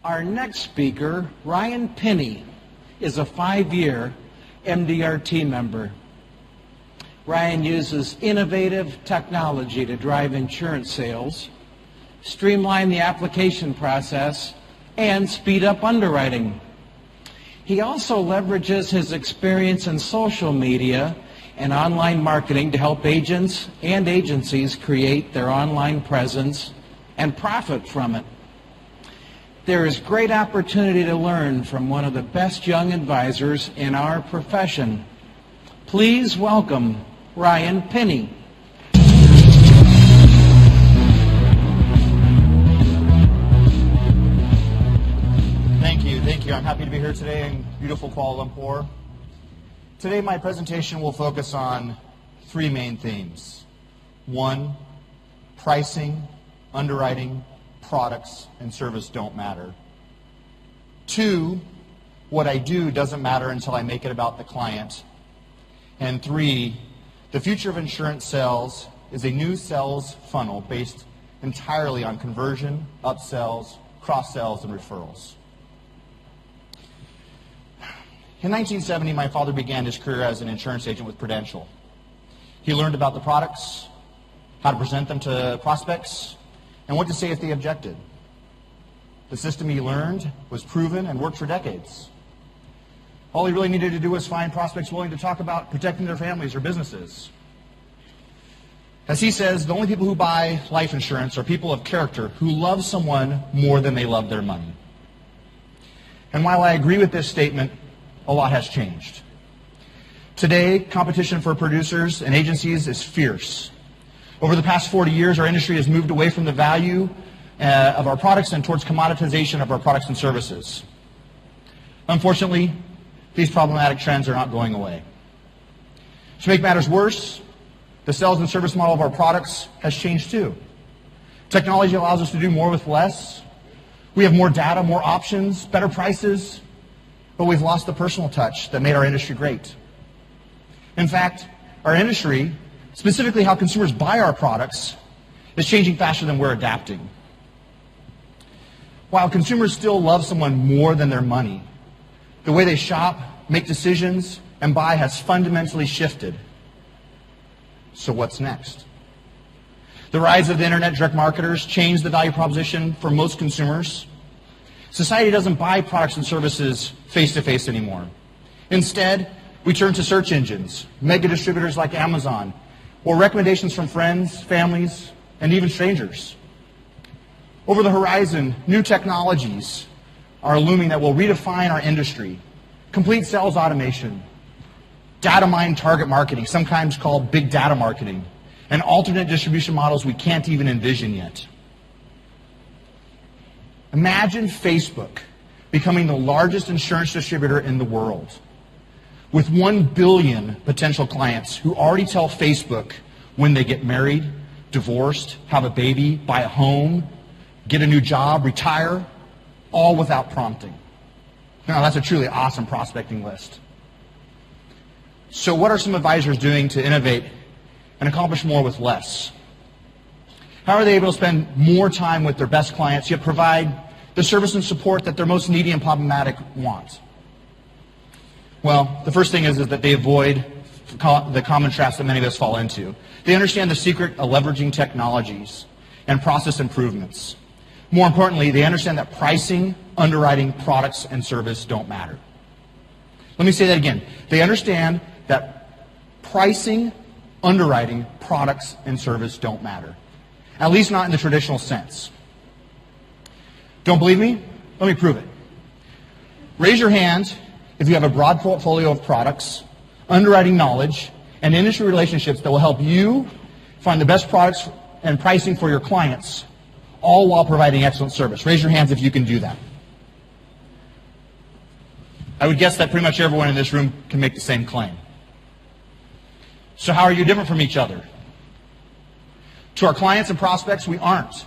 Our next speaker, Ryan Pinney, is a 5-year MDRT member. Ryan uses innovative technology to drive insurance sales, streamline the application process, and speed up underwriting. He also leverages his experience in social media and online marketing to help agents and agencies create their online presence and profit from it. There is great opportunity to learn from one of the best young advisors in our profession. Please welcome Ryan Pinney. Thank you. I'm happy to be here today in beautiful Kuala Lumpur. Today my presentation will focus on 3 main themes. 1, pricing, underwriting, products, and service don't matter. 2, what I do doesn't matter until I make it about the client. And 3, the future of insurance sales is a new sales funnel based entirely on conversion, upsells, cross-sells, and referrals. In 1970, my father began his career as an insurance agent with Prudential. He learned about the products, how to present them to prospects, and what to say if they objected. The system he learned was proven and worked for decades. All he really needed to do was find prospects willing to talk about protecting their families or businesses. As he says, the only people who buy life insurance are people of character who love someone more than they love their money. And while I agree with this statement, a lot has changed. Today, competition for producers and agencies is fierce. Over the past 40 years, our industry has moved away from the value of our products and towards commoditization of our products and services. Unfortunately, these problematic trends are not going away. To make matters worse, the sales and service model of our products has changed too. Technology allows us to do more with less. We have more data, more options, better prices, but we've lost the personal touch that made our industry great. In fact, our industry, specifically how consumers buy our products, is changing faster than we're adapting. While consumers still love someone more than their money, the way they shop, make decisions, and buy has fundamentally shifted. So what's next? The rise of the internet direct marketers changed the value proposition for most consumers. Society doesn't buy products and services face-to-face anymore. Instead, we turn to search engines, mega distributors like Amazon, or recommendations from friends, families, and even strangers. Over the horizon, new technologies are looming that will redefine our industry. Complete sales automation, data mined target marketing, sometimes called big data marketing, and alternate distribution models we can't even envision yet. Imagine Facebook becoming the largest insurance distributor in the world, with 1 billion potential clients who already tell Facebook when they get married, divorced, have a baby, buy a home, get a new job, retire, all without prompting. Now, that's a truly awesome prospecting list. So what are some advisors doing to innovate and accomplish more with less? How are they able to spend more time with their best clients, yet provide the service and support that their most needy and problematic want? Well, the first thing is that they avoid the common traps that many of us fall into. They understand the secret of leveraging technologies and process improvements. More importantly, they understand that pricing, underwriting, products, and service don't matter. Let me say that again. They understand that pricing, underwriting, products, and service don't matter. At least not in the traditional sense. Don't believe me? Let me prove it. Raise your hand if you have a broad portfolio of products, underwriting knowledge, and industry relationships that will help you find the best products and pricing for your clients, all while providing excellent service. Raise your hands if you can do that. I would guess that pretty much everyone in this room can make the same claim. So how are you different from each other? To our clients and prospects, we aren't.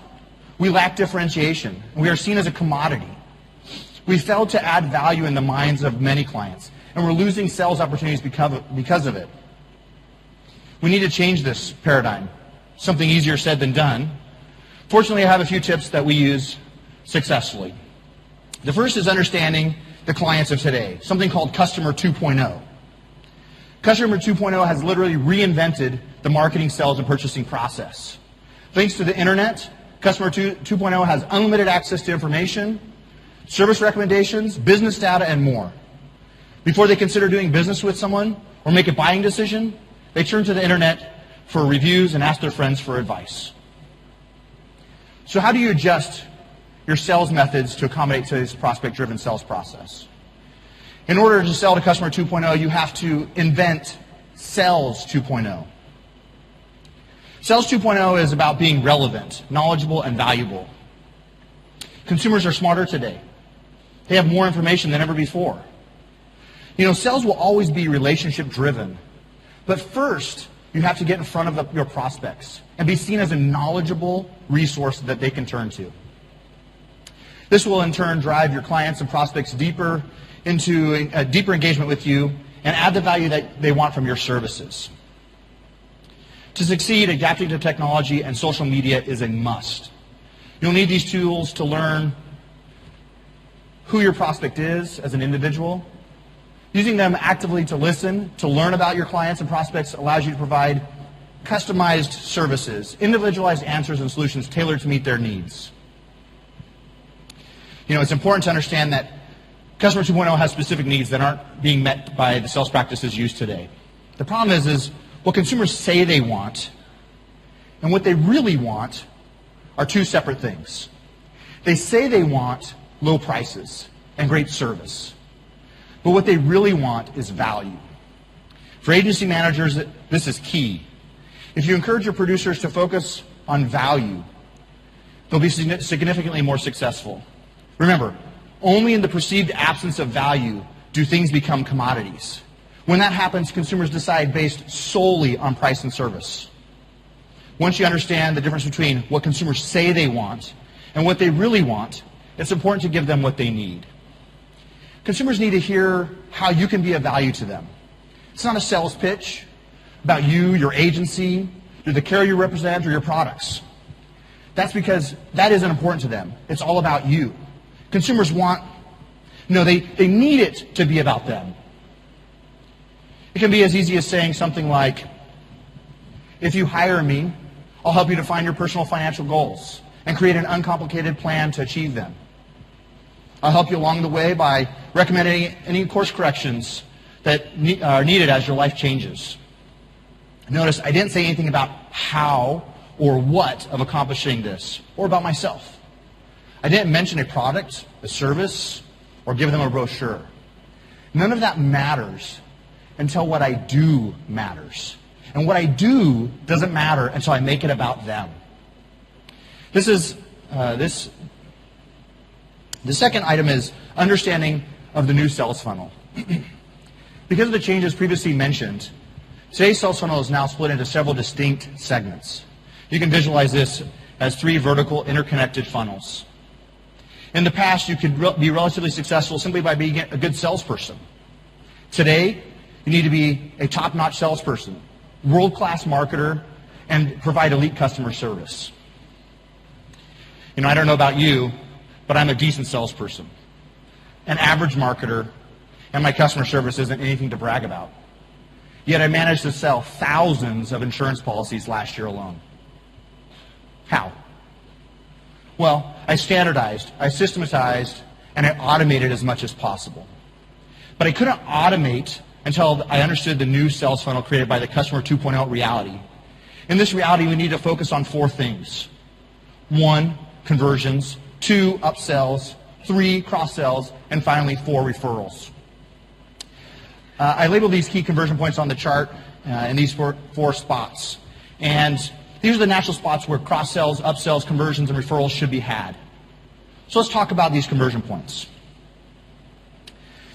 We lack differentiation. We are seen as a commodity. We failed to add value in the minds of many clients, and we're losing sales opportunities because of it. We need to change this paradigm. Something easier said than done. Fortunately, I have a few tips that we use successfully. The first is understanding the clients of today, something called Customer 2.0. Customer 2.0 has literally reinvented the marketing, sales, and purchasing process. Thanks to the internet, Customer 2.0 has unlimited access to information, service recommendations, business data, and more. Before they consider doing business with someone or make a buying decision, they turn to the internet for reviews and ask their friends for advice. So how do you adjust your sales methods to accommodate today's prospect-driven sales process? In order to sell to Customer 2.0, you have to invent Sales 2.0. Sales 2.0 is about being relevant, knowledgeable, and valuable. Consumers are smarter today. They have more information than ever before. You know, sales will always be relationship-driven. But first, you have to get in front of your prospects and be seen as a knowledgeable resource that they can turn to. This will, in turn, drive your clients and prospects deeper into a deeper engagement with you and add the value that they want from your services. To succeed, adapting to technology and social media is a must. You'll need these tools to learn who your prospect is as an individual. Using them actively to listen, to learn about your clients and prospects allows you to provide customized services, individualized answers and solutions tailored to meet their needs. You know, it's important to understand that Customer 2.0 has specific needs that aren't being met by the sales practices used today. The problem is what consumers say they want and what they really want are two separate things. They say they want low prices and great service. But what they really want is value. For agency managers, this is key. If you encourage your producers to focus on value, they'll be significantly more successful. Remember, only in the perceived absence of value do things become commodities. When that happens, consumers decide based solely on price and service. Once you understand the difference between what consumers say they want and what they really want, it's important to give them what they need. Consumers need to hear how you can be of value to them. It's not a sales pitch about you, your agency, or the carrier you represent, or your products. That's because that isn't important to them. It's all about you. Consumers want, they need it to be about them. It can be as easy as saying something like, if you hire me, I'll help you define your personal financial goals and create an uncomplicated plan to achieve them. I'll help you along the way by recommending any course corrections that are needed as your life changes. Notice I didn't say anything about how or what of accomplishing this, or about myself. I didn't mention a product, a service, or give them a brochure. None of that matters until what I do matters. And what I do doesn't matter until I make it about them. The second item is understanding of the new sales funnel. Because of the changes previously mentioned, today's sales funnel is now split into several distinct segments. You can visualize this as 3 vertical interconnected funnels. In the past, you could be relatively successful simply by being a good salesperson. Today, you need to be a top-notch salesperson, world-class marketer, and provide elite customer service. I don't know about you, but I'm a decent salesperson, an average marketer, and my customer service isn't anything to brag about. Yet I managed to sell thousands of insurance policies last year alone. How? Well, I standardized, I systematized, and I automated as much as possible. But I couldn't automate until I understood the new sales funnel created by the Customer 2.0 reality. In this reality, we need to focus on 4 things. 1, conversions. 2, upsells. 3, cross-sells. And finally, 4, referrals. I labeled these key conversion points on the chart in these 4 spots. And these are the natural spots where cross-sells, upsells, conversions, and referrals should be had. So let's talk about these conversion points.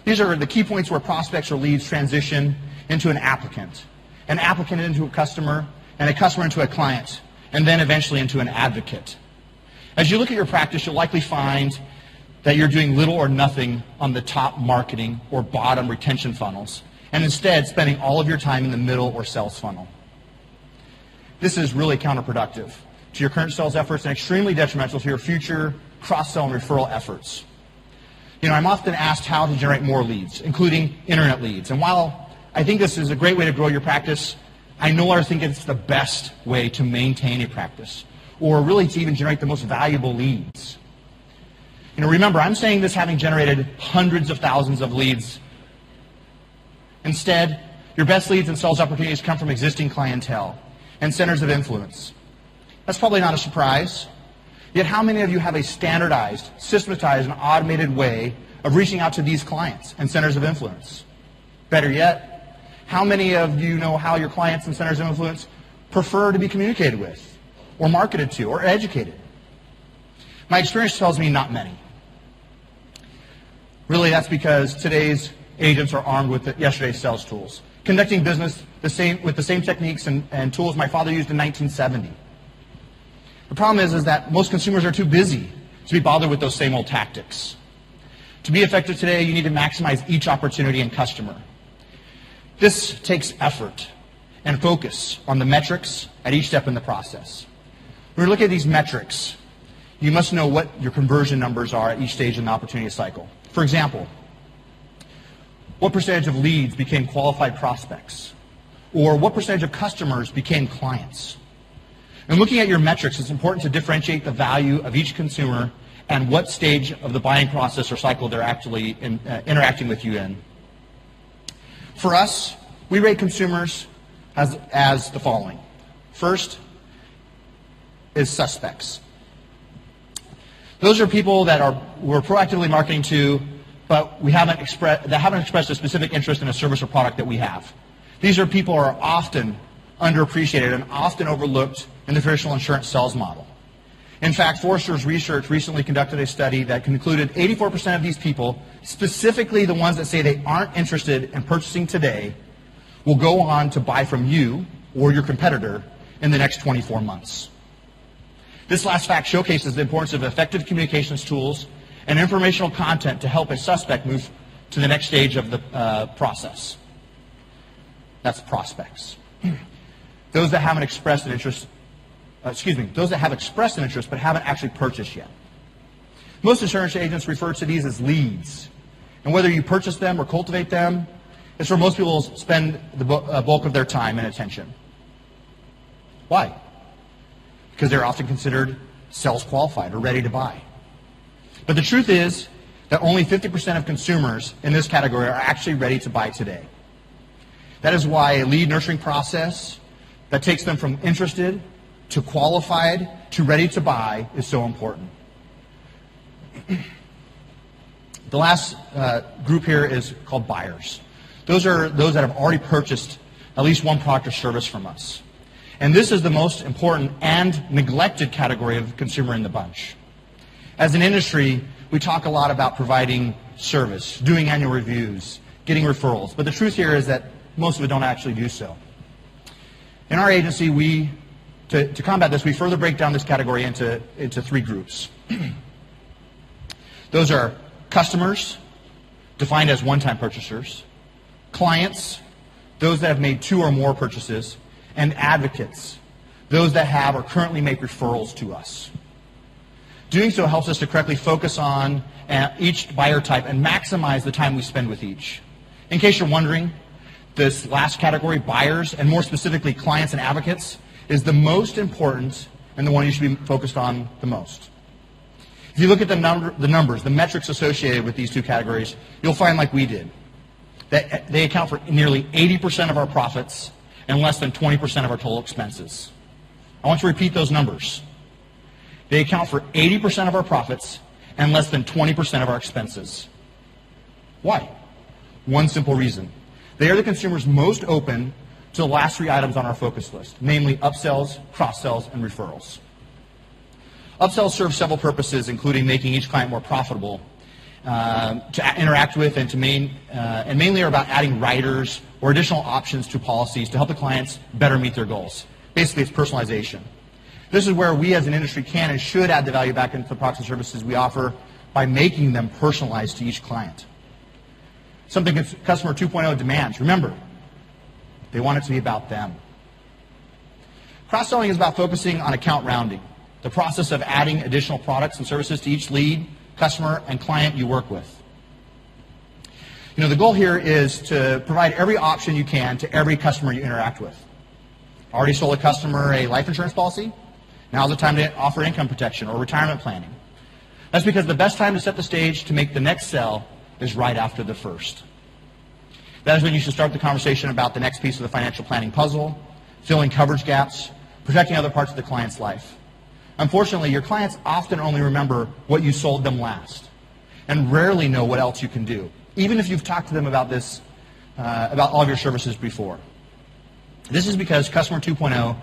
These are the key points where prospects or leads transition into an applicant into a customer, and a customer into a client, and then eventually into an advocate. As you look at your practice, you'll likely find that you're doing little or nothing on the top marketing or bottom retention funnels, and instead spending all of your time in the middle or sales funnel. This is really counterproductive to your current sales efforts and extremely detrimental to your future cross-sell and referral efforts. I'm often asked how to generate more leads, including internet leads. And while I think this is a great way to grow your practice, I no longer think it's the best way to maintain a practice, or really to even generate the most valuable leads. Remember, I'm saying this having generated hundreds of thousands of leads. Instead, your best leads and sales opportunities come from existing clientele and centers of influence. That's probably not a surprise. Yet how many of you have a standardized, systematized, and automated way of reaching out to these clients and centers of influence? Better yet, how many of you know how your clients and centers of influence prefer to be communicated with, or marketed to, or educated? My experience tells me not many. Really, that's because today's agents are armed with yesterday's sales tools, conducting business with the same techniques and tools my father used in 1970. The problem is that most consumers are too busy to be bothered with those same old tactics. To be effective today, you need to maximize each opportunity and customer. This takes effort and focus on the metrics at each step in the process. When we look at these metrics, you must know what your conversion numbers are at each stage in the opportunity cycle. For example, what percentage of leads became qualified prospects? Or what percentage of customers became clients? And looking at your metrics, it's important to differentiate the value of each consumer and what stage of the buying process or cycle they're actually interacting with you in. For us, we rate consumers as the following. First is suspects. Those are people that we're proactively marketing to, but that haven't expressed a specific interest in a service or product that we have. These are people who are often underappreciated and often overlooked in the traditional insurance sales model. In fact, Forrester's research recently conducted a study that concluded 84% of these people, specifically the ones that say they aren't interested in purchasing today, will go on to buy from you or your competitor in the next 24 months. This last fact showcases the importance of effective communications tools and informational content to help a suspect move to the next stage of the process. That's prospects. Those that haven't expressed an interest, those that have expressed an interest but haven't actually purchased yet. Most insurance agents refer to these as leads. And whether you purchase them or cultivate them, it's where most people spend the bulk of their time and attention. Why? Because they're often considered sales qualified or ready to buy. But the truth is that only 50% of consumers in this category are actually ready to buy today. That is why a lead nurturing process that takes them from interested to qualified to ready to buy is so important. The last group here is called buyers. Those are those that have already purchased at least one product or service from us. And this is the most important and neglected category of consumer in the bunch. As an industry, we talk a lot about providing service, doing annual reviews, getting referrals. But the truth here is that most of it don't actually do so. In our agency, to combat this, we further break down this category into three groups. Those are customers, defined as one-time purchasers, clients, those that have made 2 or more purchases, and advocates, those that have or currently make referrals to us. Doing so helps us to correctly focus on each buyer type and maximize the time we spend with each. In case you're wondering, this last category, buyers, and more specifically clients and advocates, is the most important and the one you should be focused on the most. If you look at the numbers, the metrics associated with these two categories, you'll find, like we did, that they account for nearly 80% of our profits and less than 20% of our total expenses. I want to repeat those numbers. They account for 80% of our profits and less than 20% of our expenses. Why? One simple reason. They are the consumers most open to the last 3 items on our focus list, namely upsells, cross-sells, and referrals. Upsells serve several purposes, including making each client more profitable to interact with and mainly are about adding riders or additional options to policies to help the clients better meet their goals. Basically, it's personalization. This is where we as an industry can and should add the value back into the products and services we offer by making them personalized to each client. Something Customer 2.0 demands. Remember, they want it to be about them. Cross-selling is about focusing on account rounding, the process of adding additional products and services to each lead, customer, and client you work with. The goal here is to provide every option you can to every customer you interact with. Already sold a customer a life insurance policy? Now's the time to offer income protection or retirement planning. That's because the best time to set the stage to make the next sell is right after the first. That is when you should start the conversation about the next piece of the financial planning puzzle, filling coverage gaps, protecting other parts of the client's life. Unfortunately, your clients often only remember what you sold them last and rarely know what else you can do, even if you've talked to them about this, about all of your services before. This is because Customer 2.0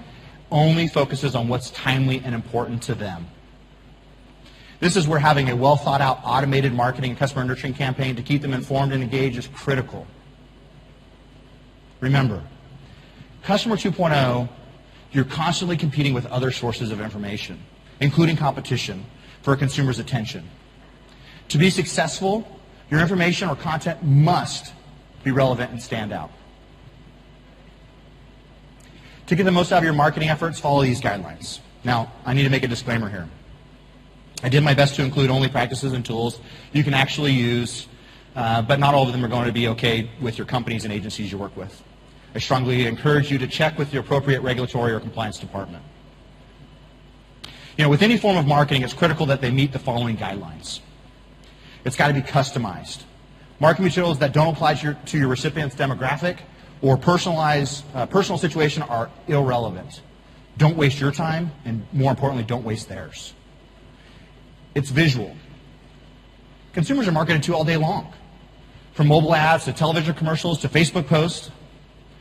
only focuses on what's timely and important to them. This is where having a well-thought-out automated marketing and customer nurturing campaign to keep them informed and engaged is critical. Remember, Customer 2.0, you're constantly competing with other sources of information, including competition, for a consumer's attention. To be successful, your information or content must be relevant and stand out. To get the most out of your marketing efforts, follow these guidelines. Now, I need to make a disclaimer here. I did my best to include only practices and tools you can actually use, but not all of them are going to be okay with your companies and agencies you work with. I strongly encourage you to check with the appropriate regulatory or compliance department. With any form of marketing, it's critical that they meet the following guidelines. It's got to be customized. Marketing materials that don't apply to your recipient's demographic or personal situation are irrelevant. Don't waste your time, and more importantly, don't waste theirs. It's visual. Consumers are marketed to all day long, from mobile ads to television commercials to Facebook posts.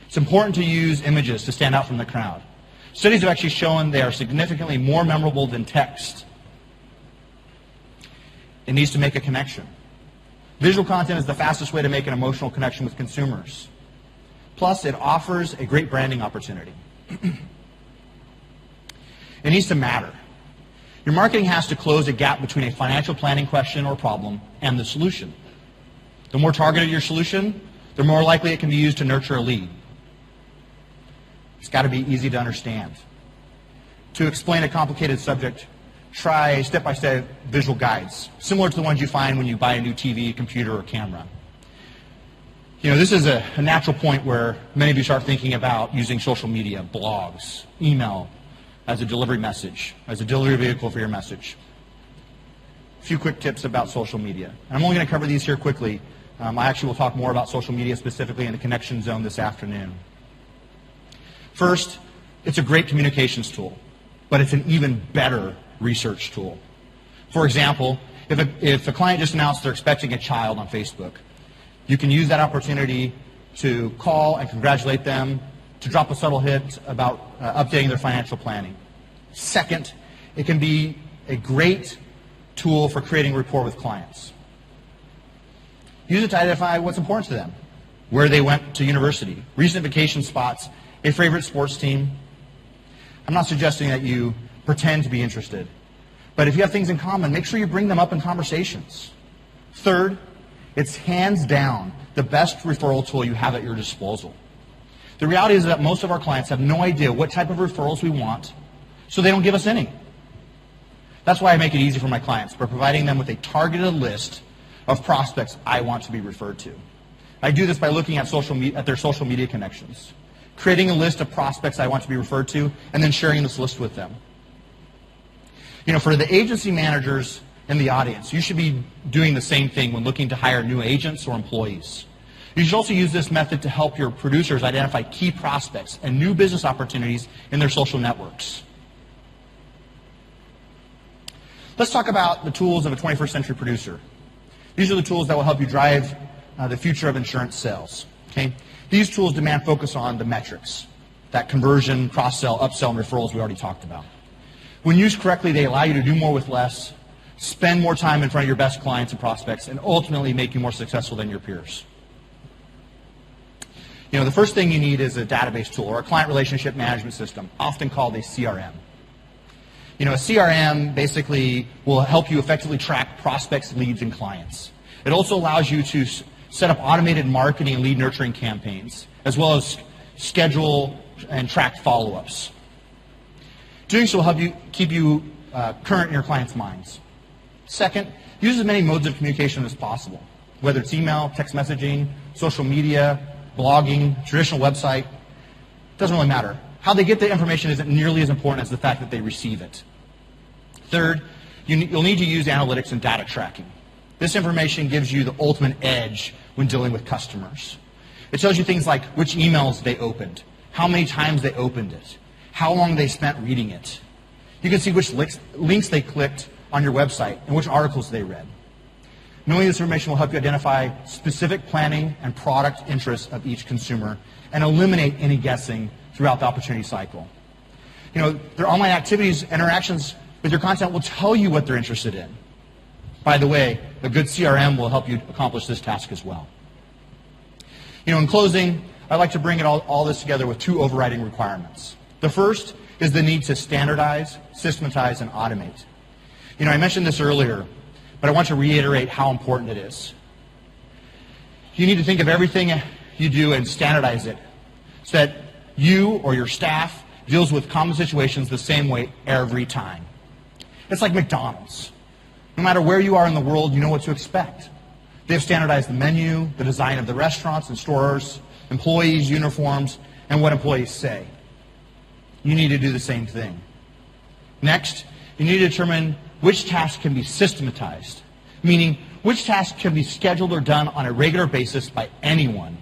It's important to use images to stand out from the crowd. Studies have actually shown they are significantly more memorable than text. It needs to make a connection. Visual content is the fastest way to make an emotional connection with consumers. Plus, it offers a great branding opportunity. It needs to matter. Your marketing has to close a gap between a financial planning question or problem and the solution. The more targeted your solution, the more likely it can be used to nurture a lead. It's got to be easy to understand. To explain a complicated subject, try step-by-step visual guides, similar to the ones you find when you buy a new TV, computer, or camera. This is a natural point where many of you start thinking about using social media, blogs, email, as a delivery message, as a delivery vehicle for your message. A few quick tips about social media. And I'm only going to cover these here quickly. I actually will talk more about social media specifically in the connection zone this afternoon. First, it's a great communications tool, but it's an even better research tool. For example, if a client just announced they're expecting a child on Facebook, you can use that opportunity to call and congratulate them, to drop a subtle hint about updating their financial planning. Second, it can be a great tool for creating rapport with clients. Use it to identify what's important to them, where they went to university, recent vacation spots, a favorite sports team. I'm not suggesting that you pretend to be interested, but if you have things in common, make sure you bring them up in conversations. Third, it's hands down the best referral tool you have at your disposal. The reality is that most of our clients have no idea what type of referrals we want, so they don't give us any. That's why I make it easy for my clients by providing them with a targeted list of prospects I want to be referred to. I do this by looking at their social media connections, creating a list of prospects I want to be referred to, and then sharing this list with them. For the agency managers in the audience, you should be doing the same thing when looking to hire new agents or employees. You should also use this method to help your producers identify key prospects and new business opportunities in their social networks. Let's talk about the tools of a 21st century producer. These are the tools that will help you drive the future of insurance sales. Okay? These tools demand focus on the metrics, that conversion, cross-sell, upsell, and referrals we already talked about. When used correctly, they allow you to do more with less, spend more time in front of your best clients and prospects, and ultimately make you more successful than your peers. The first thing you need is a database tool or a client relationship management system, often called a CRM. A CRM basically will help you effectively track prospects, leads, and clients. It also allows you to set up automated marketing and lead nurturing campaigns, as well as schedule and track follow-ups. Doing so will help you keep you current in your clients' minds. Second, use as many modes of communication as possible. whether it's email, text messaging, social media, blogging, traditional website, doesn't really matter. How they get the information isn't nearly as important as the fact that they receive it. Third, you'll need to use analytics and data tracking. This information gives you the ultimate edge when dealing with customers. It tells you things like which emails they opened, how many times they opened it, how long they spent reading it. You can see which links they clicked on your website and which articles they read. Knowing this information will help you identify specific planning and product interests of each consumer and eliminate any guessing throughout the opportunity cycle. Their online activities, interactions with your content will tell you what they're interested in. By the way, a good CRM will help you accomplish this task as well. In closing, I'd like to bring all this together with two overriding requirements. The first is the need to standardize, systematize, and automate. I mentioned this earlier, but I want to reiterate how important it is. You need to think of everything you do and standardize it so that you or your staff deals with common situations the same way every time. It's like McDonald's. No matter where you are in the world, you know what to expect. They've standardized the menu, the design of the restaurants and stores, employees' uniforms, and what employees say. You need to do the same thing. Next, you need to determine which tasks can be systematized, meaning which tasks can be scheduled or done on a regular basis by anyone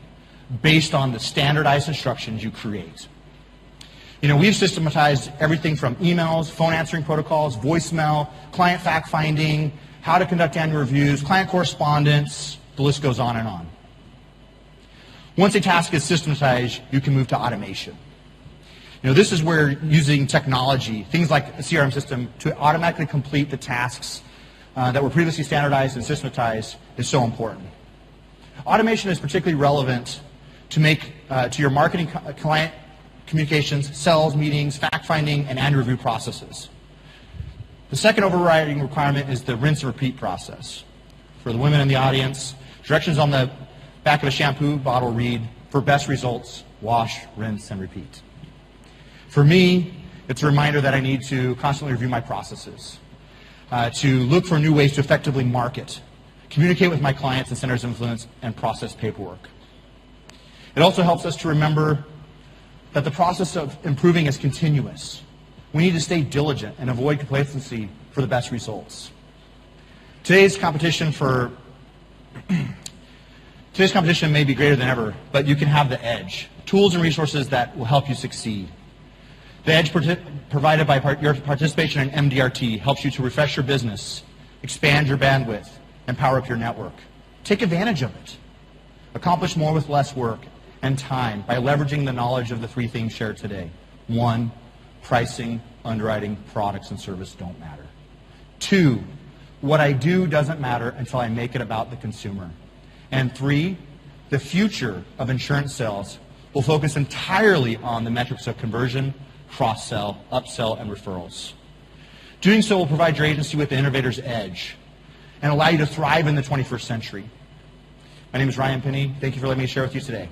based on the standardized instructions you create. We've systematized everything from emails, phone answering protocols, voicemail, client fact-finding, how to conduct annual reviews, client correspondence, the list goes on and on. Once a task is systematized, you can move to automation. This is where using technology, things like a CRM system, to automatically complete the tasks that were previously standardized and systematized is so important. Automation is particularly relevant to your marketing, client communications, sales, meetings, fact-finding, and annual review processes. The second overriding requirement is the rinse and repeat process. For the women in the audience, directions on the back of a shampoo bottle read, for best results, wash, rinse, and repeat. For me, it's a reminder that I need to constantly review my processes, to look for new ways to effectively market, communicate with my clients and centers of influence, and process paperwork. It also helps us to remember that the process of improving is continuous. We need to stay diligent and avoid complacency for the best results. Today's competition may be greater than ever, but you can have the edge, tools and resources that will help you succeed. The edge provided by your participation in MDRT helps you to refresh your business, expand your bandwidth, and power up your network. Take advantage of it. Accomplish more with less work and time by leveraging the knowledge of the three things shared today. 1, pricing, underwriting, products, and service don't matter. 2, what I do doesn't matter until I make it about the consumer. And 3, the future of insurance sales will focus entirely on the metrics of conversion, cross-sell, upsell, and referrals. Doing so will provide your agency with the innovator's edge and allow you to thrive in the 21st century. My name is Ryan Penny. Thank you for letting me share with you today.